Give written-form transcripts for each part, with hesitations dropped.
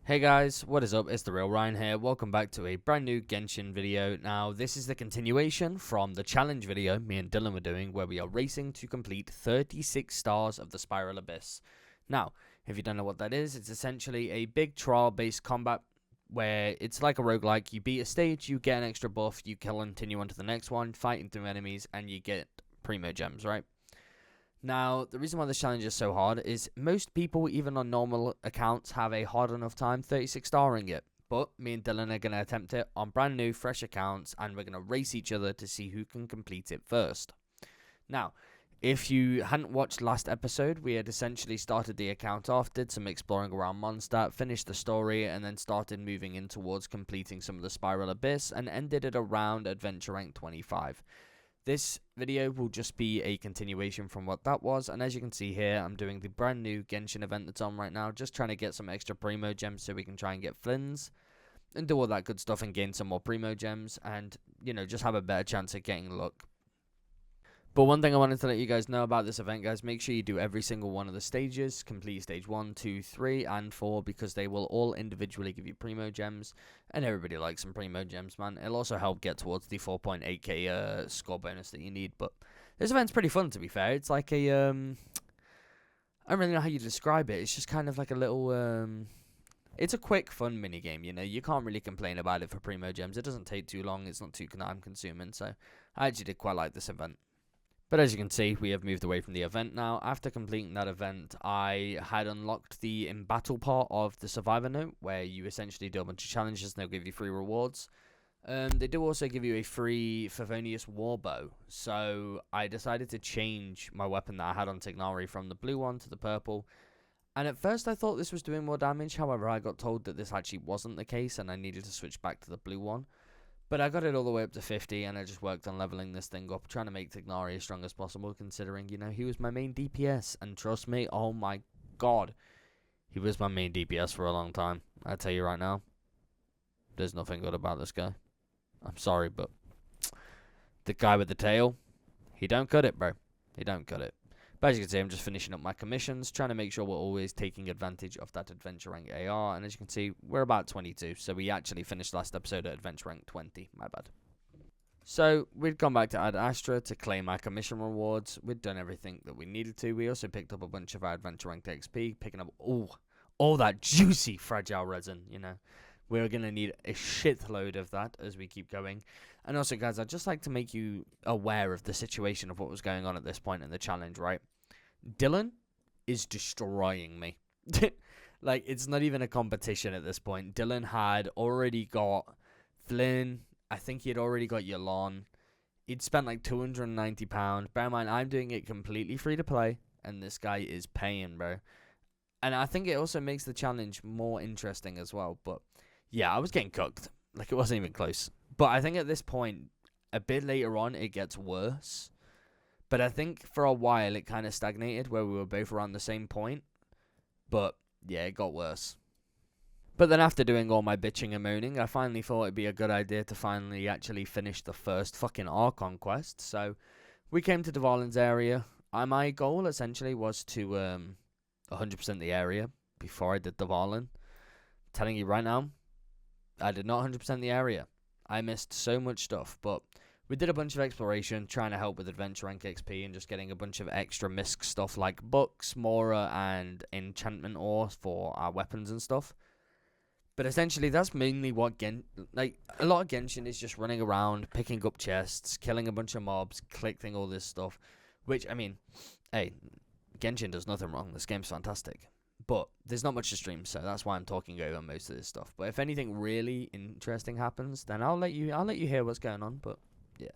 Hey guys, what is up? It's the real Ryan here. Welcome back to a brand new Genshin video. Now, this is the continuation from the challenge video me and Dylan were doing, where we are racing to complete 36 stars of the Spiral Abyss. Now, if you don't know what that is, it's essentially a big trial-based combat where it's like a roguelike. You beat a stage, you get an extra buff, you continue on to the next one, fighting through enemies, and you get primo gems, right? Now, the reason why this challenge is so hard is most people, even on normal accounts, have a hard enough time 36 starring it. But me and Dylan are going to attempt it on brand new, fresh accounts, and we're going to race each other to see who can complete it first. Now, if you hadn't watched last episode, we had essentially started the account off, did some exploring around Mondstadt, finished the story, and then started moving in towards completing some of the Spiral Abyss, and ended it around Adventure Rank 25. This video will just be a continuation from what that was, and as you can see here, I'm doing the brand new Genshin event that's on right now, just trying to get some extra primo gems so we can try and get Flins, and do all that good stuff and gain some more primo gems, and, you know, just have a better chance at getting luck. But one thing I wanted to let you guys know about this event, guys, make sure you do every single one of the stages, complete stage 1, 2, 3, and 4, because they will all individually give you primo gems, and everybody likes some primo gems, man. It'll also help get towards the 4.8k score bonus that you need, but this event's pretty fun, to be fair. It's like a, I don't really know how you describe it. It's just kind of like a little, it's a quick, fun minigame, you know. You can't really complain about it for primo gems. It doesn't take too long. It's not too time-consuming, so I actually did quite like this event. But as you can see, we have moved away from the event now. After completing that event, I had unlocked the in battle part of the survivor note, where you essentially do a bunch of challenges and they'll give you free rewards. They do also give you a free Favonius warbow, so I decided to change my weapon that I had on Tignari from the blue one to the purple. And at first I thought this was doing more damage, however I got told that this actually wasn't the case and I needed to switch back to the blue one. But I got it all the way up to 50, and I just worked on leveling this thing up, trying to make Tignari as strong as possible, considering, you know, he was my main DPS. And trust me, oh my god, he was my main DPS for a long time. I tell you right now, there's nothing good about this guy. I'm sorry, but the guy with the tail, he don't cut it, bro. He don't cut it. But as you can see, I'm just finishing up my commissions, trying to make sure we're always taking advantage of that Adventure Rank AR. And as you can see, we're about 22. So we actually finished last episode at Adventure Rank 20. My bad. So we'd gone back to Ad Astra to claim our commission rewards. We'd done everything that we needed to. We also picked up a bunch of our Adventure Rank XP, picking up all that juicy fragile resin, you know. We're going to need a shitload of that as we keep going. And also, guys, I'd just like to make you aware of the situation of what was going on at this point in the challenge, right? Dylan is destroying me. Like, it's not even a competition at this point. Dylan had already got Flynn. I think he had already got Yolon. He'd spent like £290. Bear in mind, I'm doing it completely free to play, and this guy is paying, bro. And I think it also makes the challenge more interesting as well. But yeah, I was getting cooked. Like, it wasn't even close. But I think at this point, a bit later on, it gets worse. But I think for a while, it kind of stagnated where we were both around the same point. But yeah, it got worse. But then after doing all my bitching and moaning, I finally thought it'd be a good idea to finally actually finish the first fucking Archon quest. So we came to Dvalin's area. My goal essentially was to 100% the area before I did Dvalin. Telling you right now, I did not 100% the area. I missed so much stuff, but we did a bunch of exploration, trying to help with Adventure Rank XP and just getting a bunch of extra misc stuff like books, Mora, and enchantment ore for our weapons and stuff. But essentially, that's mainly what a lot of Genshin is just running around, picking up chests, killing a bunch of mobs, collecting all this stuff. Which, I mean, hey, Genshin does nothing wrong. This game's fantastic. But there's not much to stream, so that's why I'm talking over most of this stuff. But if anything really interesting happens, then I'll let you hear what's going on. But yeah.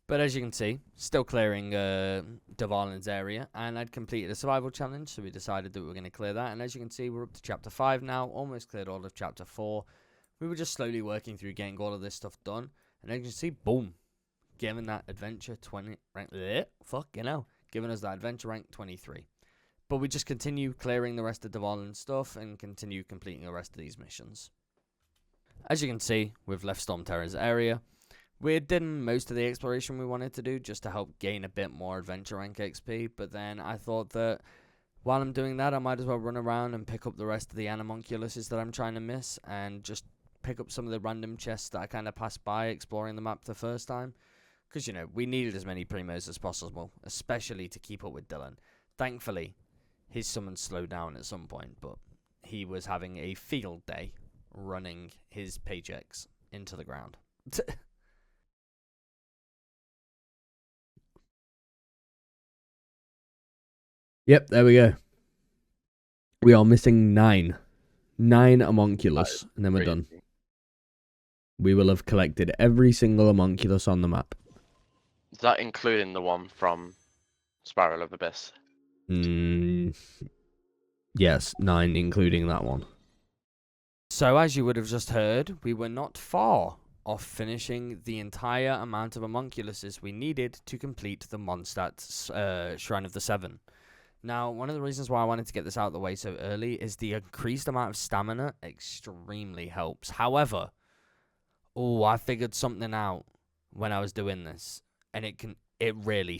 But as you can see, still clearing Dvalin's area, and I'd completed a survival challenge, so we decided that we were going to clear that. And as you can see, we're up to chapter 5 now, almost cleared all of chapter 4. We were just slowly working through getting all of this stuff done, and as you can see, boom, giving that adventure 20 rank. Fucking hell, giving us that adventure rank 23. But we just continue clearing the rest of Dvalin's stuff and continue completing the rest of these missions. As you can see, we've left Storm Terror's area. We did most of the exploration we wanted to do just to help gain a bit more adventure rank XP, but then I thought that While I'm doing that, I might as well run around and pick up the rest of the animunculuses that I'm trying to miss, and just pick up some of the random chests that I kind of passed by exploring the map the first time. Because, you know, we needed as many primos as possible, especially to keep up with Dylan. Thankfully, his summons slowed down at some point, but he was having a field day running his paychecks into the ground. Yep, there we go. We are missing 9. 9 homunculus, and then we're done. We will have collected every single homunculus on the map. Is that including the one from Spiral of Abyss? Yes, 9 including that one. So as you would have just heard, we were not far off finishing the entire amount of homunculuses we needed to complete the Mondstadt Shrine of the Seven. Now, one of the reasons why I wanted to get this out of the way so early is the increased amount of stamina extremely helps. However, I figured something out when I was doing this, and it really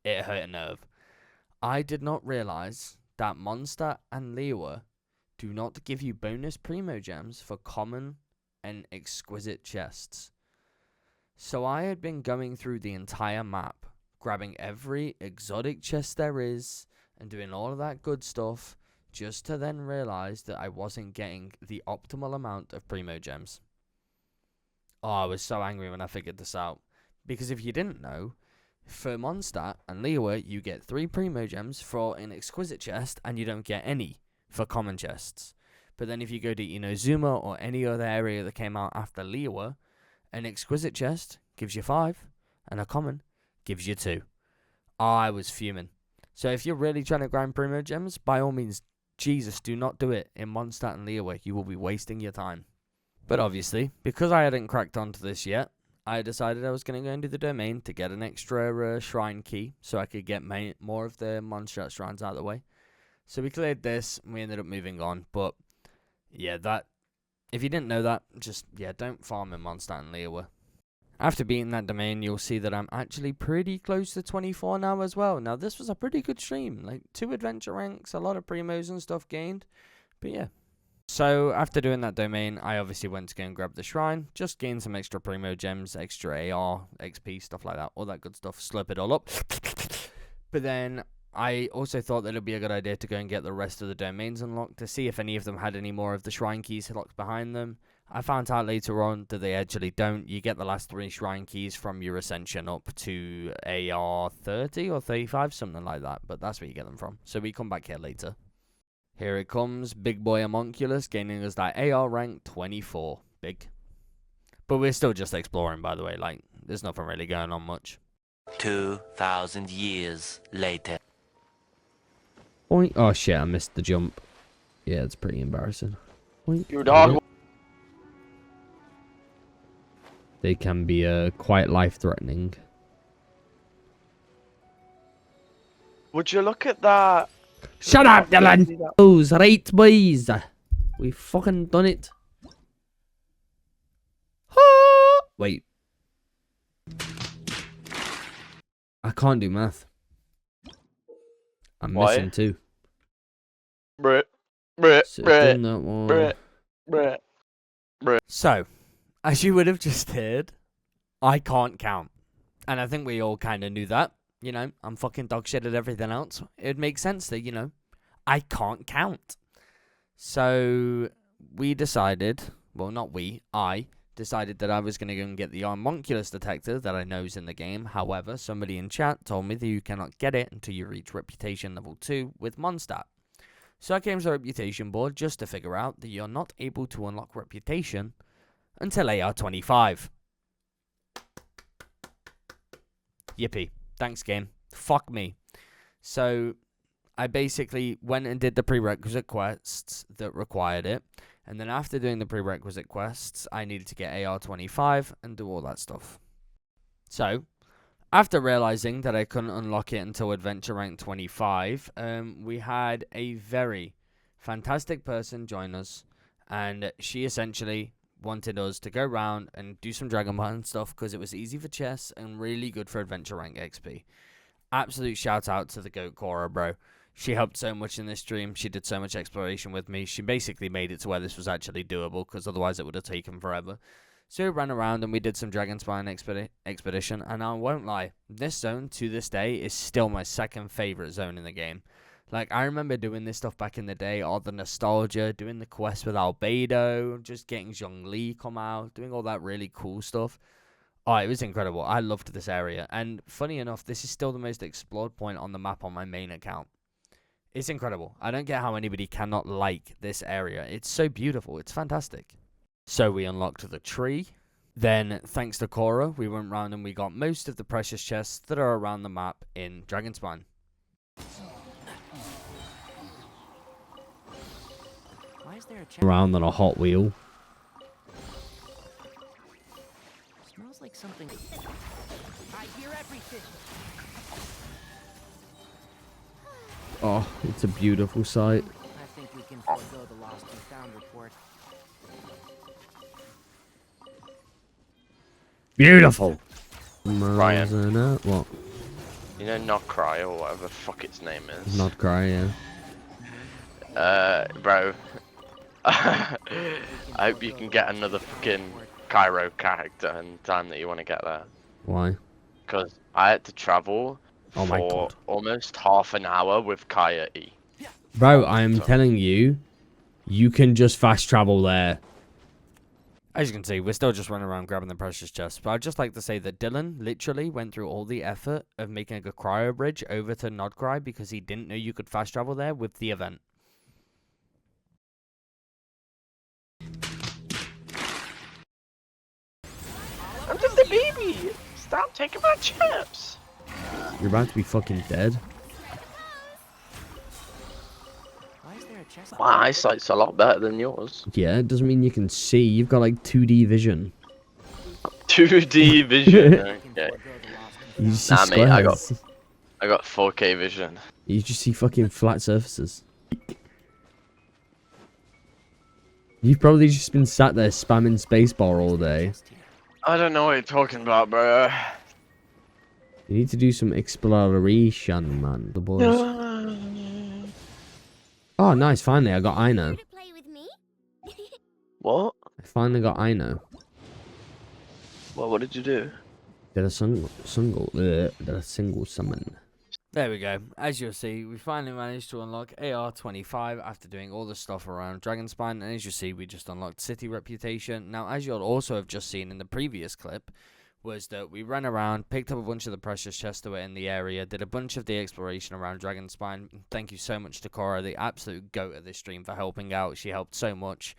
hurt a nerve. I did not realize that Mondstadt and Liyue do not give you bonus primo gems for common and exquisite chests. So I had been going through the entire map, grabbing every exotic chest there is, and doing all of that good stuff, just to then realize that I wasn't getting the optimal amount of primo gems. Oh, I was so angry when I figured this out. Because if you didn't know, for Mondstadt and Liyue, you get 3 primo gems for an exquisite chest, and you don't get any for common chests. But then if you go to Inozuma or any other area that came out after Liyue, an exquisite chest gives you 5, and a common gives you 2. I was fuming. So if you're really trying to grind primo gems, by all means, Jesus, do not do it in Mondstadt and Liyue. You will be wasting your time. But obviously, because I hadn't cracked onto this yet, I decided I was going to go into the domain to get an extra shrine key so I could get more of the Mondstadt shrines out of the way. So we cleared this, and we ended up moving on. But yeah, if you didn't know that, don't farm in Mondstadt and Liyue. After beating that domain, you'll see that I'm actually pretty close to 24 now as well. Now, this was a pretty good stream. Like, 2 adventure ranks, a lot of primos and stuff gained. But yeah. So, after doing that domain, I obviously went to go and grab the shrine. Just gain some extra primo gems, extra AR, XP, stuff like that. All that good stuff. Slurp it all up. But then, I also thought that it would be a good idea to go and get the rest of the domains unlocked to see if any of them had any more of the shrine keys locked behind them. I found out later on that they actually don't. You get the last 3 shrine keys from your ascension up to AR 30 or 35, something like that. But that's where you get them from. So we come back here later. Here it comes, big boy homunculus, gaining us that AR rank 24. Big. But we're still just exploring, by the way. Like, there's nothing really going on much. 2,000 years later. Oink. Oh shit, I missed the jump. Yeah, it's pretty embarrassing. Oink. You dog. They can be quite life-threatening. Would you look at that? Shut up, Dylan! Those right, boys. We fucking done it. Wait. I can't do math. I'm missing 2. So, as you would have just heard, I can't count. And I think we all kind of knew that. You know, I'm fucking dog shit at everything else. It makes sense that, you know, I can't count. So, we decided, well, not we, I decided that I was going to go and get the homunculus detector that I know is in the game. However, somebody in chat told me that you cannot get it until you reach reputation level 2 with Mondstadt. So I came to the reputation board just to figure out that you're not able to unlock reputation until AR 25. Yippee. Thanks, game. Fuck me. So, I basically went and did the prerequisite quests that required it. And then after doing the prerequisite quests, I needed to get AR 25 and do all that stuff. So, after realizing that I couldn't unlock it until Adventure Rank 25, we had a very fantastic person join us. And she essentially wanted us to go around and do some Dragon Ball and stuff because it was easy for chess and really good for Adventure Rank XP. Absolute shout out to the Goat Cora, bro. She helped so much in this stream. She did so much exploration with me. She basically made it to where this was actually doable, because otherwise it would have taken forever. So we ran around and we did some Dragon Spine expedition, and I won't lie, this zone to this day is still my second favorite zone in the game. Like, I remember doing this stuff back in the day, all the nostalgia, doing the quest with Albedo, just getting Zhongli come out, doing all that really cool stuff. Oh, it was incredible. I loved this area. And funny enough, this is still the most explored point on the map on my main account. It's incredible. I don't get how anybody cannot like this area. It's so beautiful. It's fantastic. So we unlocked the tree. Then, thanks to Cora, we went round and we got most of the precious chests that are around the map in Dragonspine. Why is there a chest Around on a Hot Wheel. smells like something? I hear everything. Oh, it's a beautiful sight. I think we can forego the lost and found report. Beautiful. Ryan. What? You know, Not Cry or whatever the fuck its name is. Not cry, yeah. Bro. I hope you can get another fucking Cairo character in time that you want to get there. Why? Because I had to travel Oh my for God. almost half an hour with Kaya E. Bro, I am telling you, you can just fast travel there. As you can see, we're still just running around grabbing the precious chests. But I'd just like to say that Dylan literally went through all the effort of making a cryo bridge over to Nodcry because he didn't know you could fast travel there with the event. I'm just a baby! Stop taking my chips! You're about to be fucking dead. Why is there a chest? My eyesight's a lot better than yours. Yeah, it doesn't mean you can see. You've got like 2D vision. 2D vision. Okay. You just see Nah, mate, squares. I got 4K vision. You just see fucking flat surfaces. You've probably just been sat there spamming spacebar all day. I don't know what you're talking about, bro. You need to do some exploration, man. The boys. Oh, nice. Finally, I got Ino. To play with me? What? I finally got Ino. What did you do? Did a single summon. There we go. As you'll see, we finally managed to unlock AR-25 after doing all the stuff around Dragonspine, and as you see, we just unlocked City Reputation. Now, as you'll also have just seen in the previous clip, was that we ran around, picked up a bunch of the precious chests that were in the area, did a bunch of the exploration around Dragonspine. Thank you so much to Cora, the absolute goat of this stream, for helping out. She helped so much.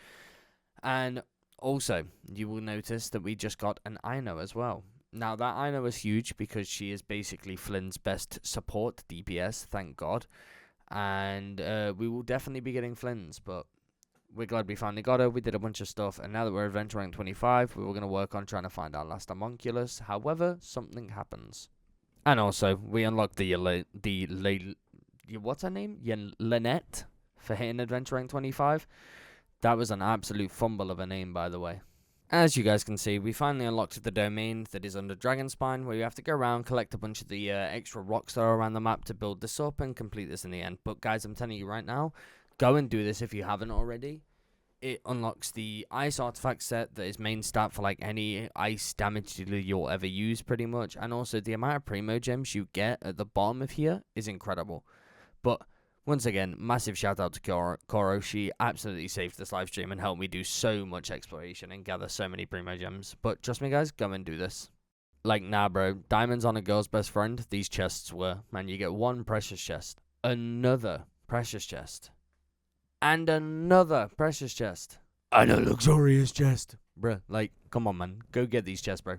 And also, you will notice that we just got an Ino as well. Now, that Ino is huge because she is basically Flynn's best support DPS, thank God. And we will definitely be getting Flynn's, but we're glad we finally got her. We did a bunch of stuff, and now that we're adventure rank 25, we were going to work on trying to find our last homunculus. However, something happens. And also, we unlocked what's her name? Lynette for hitting adventure rank 25. That was an absolute fumble of a name, by the way. As you guys can see, we finally unlocked the domain that is under Dragonspine, where you have to go around, collect a bunch of the extra rocks that are around the map to build this up and complete this in the end. But guys, I'm telling you right now, go and do this if you haven't already. It unlocks the ice artifact set that is main stat for like any ice damage dealer you'll ever use pretty much. And also the amount of primo gems you get at the bottom of here is incredible. But once again, massive shout out to Coro. She absolutely saved this live stream and helped me do so much exploration and gather so many primo gems. But trust me guys, go and do this. Like, nah bro, diamonds on a girl's best friend, these chests were. Man, you get one precious chest, another precious chest, and another precious chest, and a luxurious chest. Bruh, like, come on man, go get these chests bro.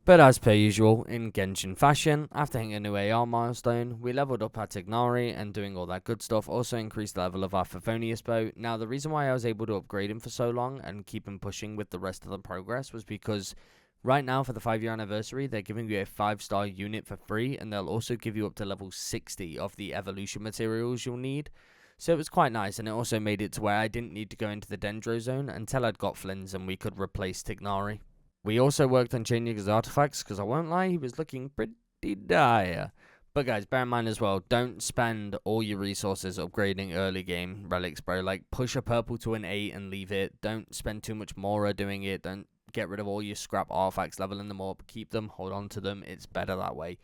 But as per usual, in Genshin fashion, after hitting a new AR milestone, we leveled up our Tignari and doing all that good stuff, also increased the level of our Favonius bow. Now, the reason why I was able to upgrade him for so long and keep him pushing with the rest of the progress was because right now, for the 5-year anniversary, they're giving you a 5-star unit for free, and they'll also give you up to level 60 of the evolution materials you'll need. So it was quite nice, and it also made it to where I didn't need to go into the Dendro zone until I'd got Flynn's and we could replace Tignari. We also worked on changing his artifacts, because I won't lie, he was looking pretty dire. But guys, bear in mind as well, don't spend all your resources upgrading early game relics, bro. Like, push a purple to an 8 and leave it. Don't spend too much Mora doing it. Don't get rid of all your scrap artifacts, leveling them up. Keep them, hold on to them. It's better that way.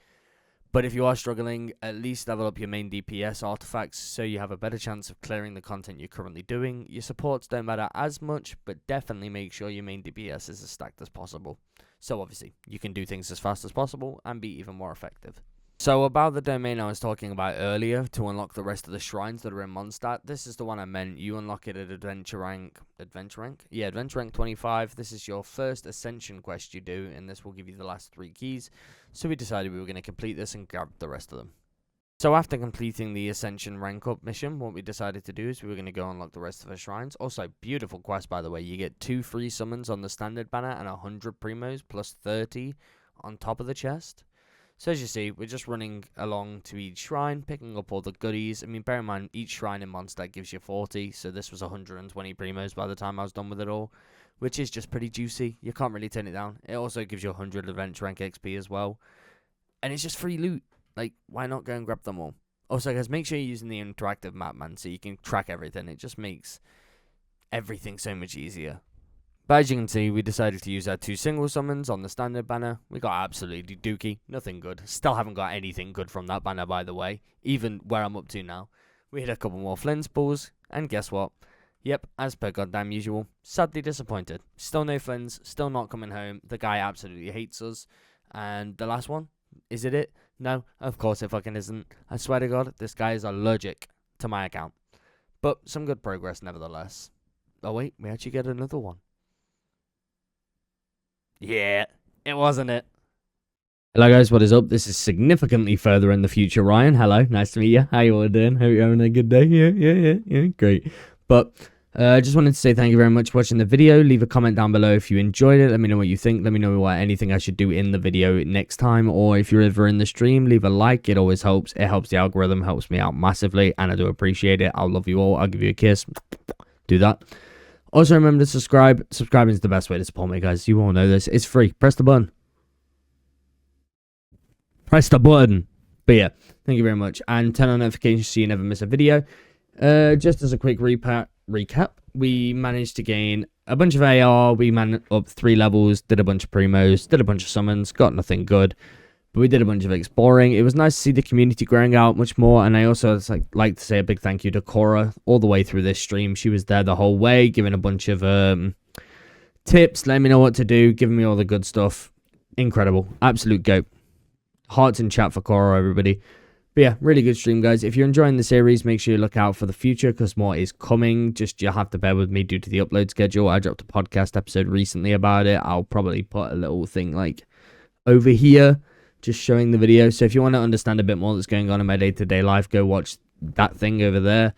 But if you are struggling, at least level up your main DPS artifacts so you have a better chance of clearing the content you're currently doing. Your supports don't matter as much, but definitely make sure your main DPS is as stacked as possible. So obviously, you can do things as fast as possible and be even more effective. So about the domain I was talking about earlier, to unlock the rest of the shrines that are in Mondstadt, this is the one I meant. You unlock it at Adventure rank? Yeah, Adventure rank 25. This is your first Ascension quest you do, and this will give you the last 3 keys. So we decided we were going to complete this and grab the rest of them. So after completing the Ascension rank up mission, what we decided to do is we were going to go unlock the rest of the shrines. Also, beautiful quest, by the way. You get 2 free summons on the standard banner and 100 primos plus 30 on top of the chest. So as you see, we're just running along to each shrine, picking up all the goodies. I mean, bear in mind, each shrine in Mondstadt gives you 40, so this was 120 primos by the time I was done with it all, which is just pretty juicy. You can't really turn it down. It also gives you 100 adventure rank XP as well, and it's just free loot. Like, why not go and grab them all? Also, guys, make sure you're using the interactive map, man, so you can track everything. It just makes everything so much easier. But as you can see, we decided to use our 2 single summons on the standard banner. We got absolutely dookie. Nothing good. Still haven't got anything good from that banner, by the way. Even where I'm up to now. We hit a couple more Flint's balls. And guess what? Yep, as per goddamn usual. Sadly disappointed. Still no Flins. Still not coming home. The guy absolutely hates us. And the last one? Is it? No, of course it fucking isn't. I swear to God, this guy is allergic to my account. But some good progress nevertheless. Oh wait, we actually get another one. Yeah, it wasn't it. Hello guys, what is up? This is significantly further in the future. Ryan, hello, nice to meet you. How you all doing? Hope you're having a good day. Yeah, great. But I just wanted to say thank you very much for watching the video. Leave a comment down below if you enjoyed it. Let me know what you think. Let me know what anything I should do in the video next time. Or if you're ever in the stream, leave a like. It always helps. It helps the algorithm, helps me out massively, and I do appreciate it. I'll love you all. I'll give you a kiss. Do that. Also, remember to subscribe. Subscribing is the best way to support me, guys. You all know this. It's free. Press the button. Press the button. But yeah, thank you very much. And turn on notifications so you never miss a video. Just as a quick recap, we managed to gain a bunch of AR. We managed up 3 levels, did a bunch of primos, did a bunch of summons, got nothing good. But we did a bunch of exploring. It was nice to see the community growing out much more. And I also like to say a big thank you to Cora all the way through this stream. She was there the whole way, giving a bunch of tips, letting me know what to do, giving me all the good stuff. Incredible. Absolute goat. Hearts in chat for Cora, everybody. But yeah, really good stream, guys. If you're enjoying the series, make sure you look out for the future because more is coming. Just you have to bear with me due to the upload schedule. I dropped a podcast episode recently about it. I'll probably put a little thing like over here, just showing the video. So if you want to understand a bit more that's going on in my day-to-day life, go watch that thing over there.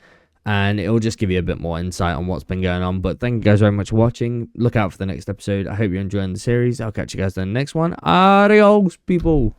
And it'll just give you a bit more insight on what's been going on. But thank you guys very much for watching. Look out for the next episode. I hope you're enjoying the series. I'll catch you guys in the next one. Adios, people.